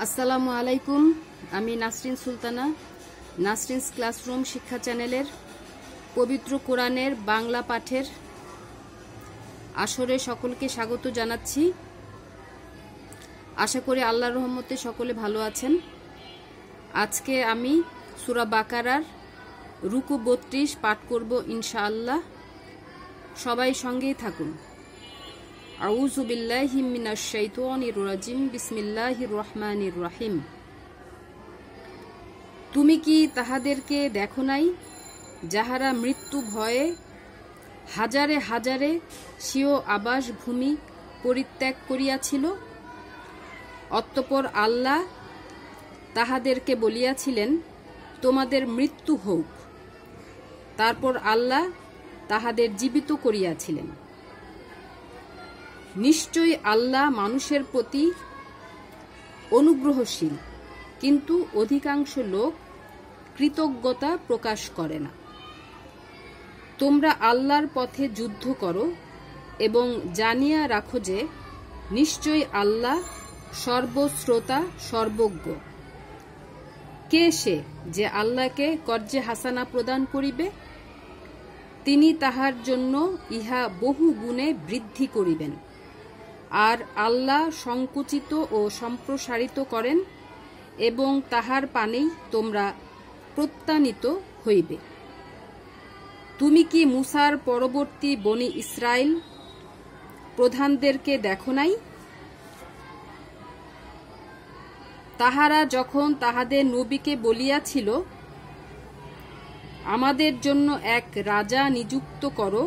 আসসালামু আলাইকুম। আমি নাসরিন সুলতানা, নাসরিনস ক্লাসরুম শিক্ষা চ্যানেলের পবিত্র কোরআনের বাংলা পাঠের আসরে সকলকে স্বাগত জানাচ্ছি। আশা করি আল্লাহর রহমতে সকলে ভালো আছেন। আজকে আমি সূরা বাকারার রুকু ৩২ পাঠ করব ইনশাআল্লাহ। সবাই সঙ্গেই থাকুন। আউযু বিল্লাহি মিনাশ শাইতানির রাজিম। বিসমিল্লাহির রহমানির রহিম। তুমি কি তাহাদেরকে দেখো নাই, যাহারা মৃত্যু ভয়ে হাজারে হাজারে স্বীয় আবাসভূমি পরিত্যাগ করিয়াছিল? অতঃপর আল্লাহ তাহাদেরকে বলিয়াছিলেন, তোমাদের মৃত্যু হোক। তারপর আল্লাহ তাহাদের জীবিত করিয়াছিলেন। নিশ্চয়ই আল্লাহ মানুষের প্রতি অনুগ্রহশীল, কিন্তু অধিকাংশ লোক কৃতজ্ঞতা প্রকাশ করে না। তোমরা আল্লাহর পথে যুদ্ধ করো এবং জানিয়া রাখো যে নিশ্চয়ই আল্লাহ সর্বশ্রোতা সর্বজ্ঞ। কে সে যে আল্লাহকে কর্জে হাসানা প্রদান করিবে? তিনি তাহার জন্য ইহা বহু গুণে বৃদ্ধি করিবেন। আর আল্লাহ সংকুচিত ও সম্প্রসারিত করেন এবং তাহার পানেই তোমরা প্রত্যানীত হইবে। তুমি কি মূসার পরবর্তী বনি ইসরাইল প্রধানদেরকে দেখো নাই? তাহারা যখন তাহাদের নবীকে বলিয়াছিল, আমাদের জন্য এক রাজা নিযুক্ত করো,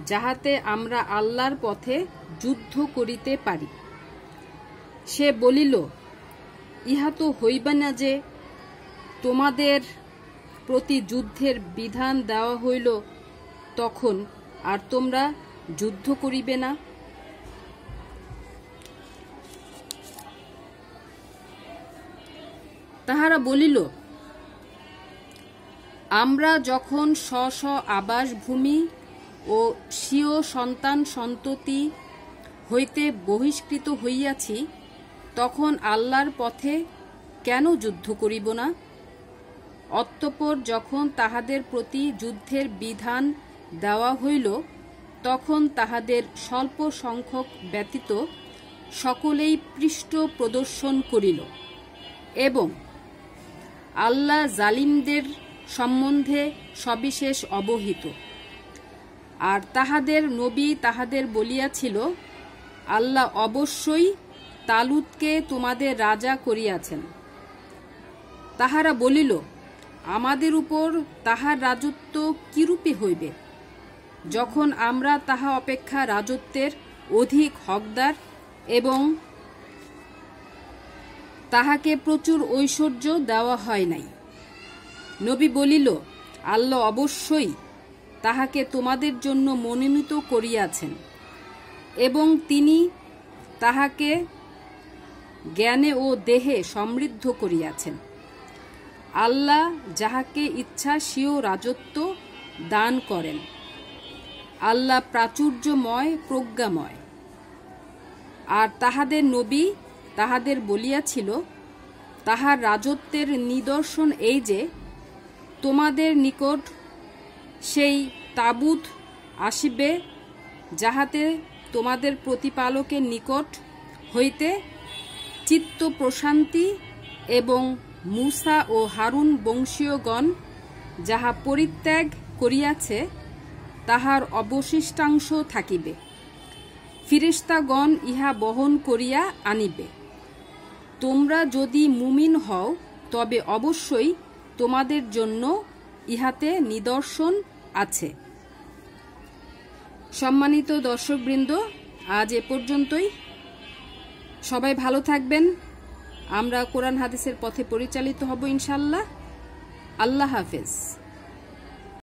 যাহাতে আমরা আল্লাহর পথে যুদ্ধ করিতে পারি। সে বলিল, ইহা তো হইবে না যে তোমাদের প্রতি যুদ্ধের বিধান দেওয়া হইল তখন আর তোমরা যুদ্ধ করিবে না। তাহারা বলিল, আমরা যখন স্ব স্ব আবাসভূমি ও স্বীয় সন্তান সন্ততি হইতে বহিষ্কৃত হইয়াছি, তখন আল্লাহর পথে কেন যুদ্ধ করিব না? অতঃপর যখন তাহাদের প্রতি যুদ্ধের বিধান দেওয়া হইল, তখন তাহাদের স্বল্প সংখ্যক ব্যতীত সকলেই পৃষ্ঠ প্রদর্শন করিল এবং আল্লাহ জালিমদের সম্বন্ধে সবিশেষ অবহিত। আর তাহাদের নবী তাহাদের বলিয়াছিল, আল্লাহ অবশ্যই তালুতকে তোমাদের রাজা করিয়াছেন। তাহারা বলিল, আমাদের উপর তাহার রাজত্ব কিরূপে হইবে, যখন আমরা তাহা অপেক্ষা রাজত্বের অধিক হকদার এবং তাহাকে প্রচুর ঐশ্বর্য দেওয়া হয় নাই। নবী বলিল, আল্লাহ অবশ্যই তাহাকে তোমাদের জন্য মনোনীত করিয়াছেন এবং তিনি তাহাকে জ্ঞানে ও দেহে সমৃদ্ধ করিয়াছেন। আল্লাহ যাহাকে ইচ্ছা স্বীয় রাজত্ব দান করেন। আল্লাহ প্রাচুর্যময়, প্রজ্ঞাময়। আর তাহাদের নবী তাহাদের বলিয়াছিল, তাহার রাজত্বের নিদর্শন এই যে, তোমাদের নিকট সেই তাবুত আসিবে, যাহাতে তোমাদের প্রতিপালকের নিকট হইতে চিত্ত প্রশান্তি এবং মূসা ও হারুন বংশীয়গণ যাহা পরিত্যাগ করিয়াছে তাহার অবশিষ্টাংশ থাকিবে। ফিরেশতাগণ ইহা বহন করিয়া আনিবে। তোমরা যদি মুমিন হও, তবে অবশ্যই তোমাদের জন্য ইহাতে নিদর্শন আছে। সম্মানিত দর্শকবৃন্দ, আজ এ পর্যন্তই। সবাই ভালো থাকবেন। আমরা কোরআন হাদিসের পথে পরিচালিত হব ইনশাআল্লাহ। আল্লাহ হাফেজ।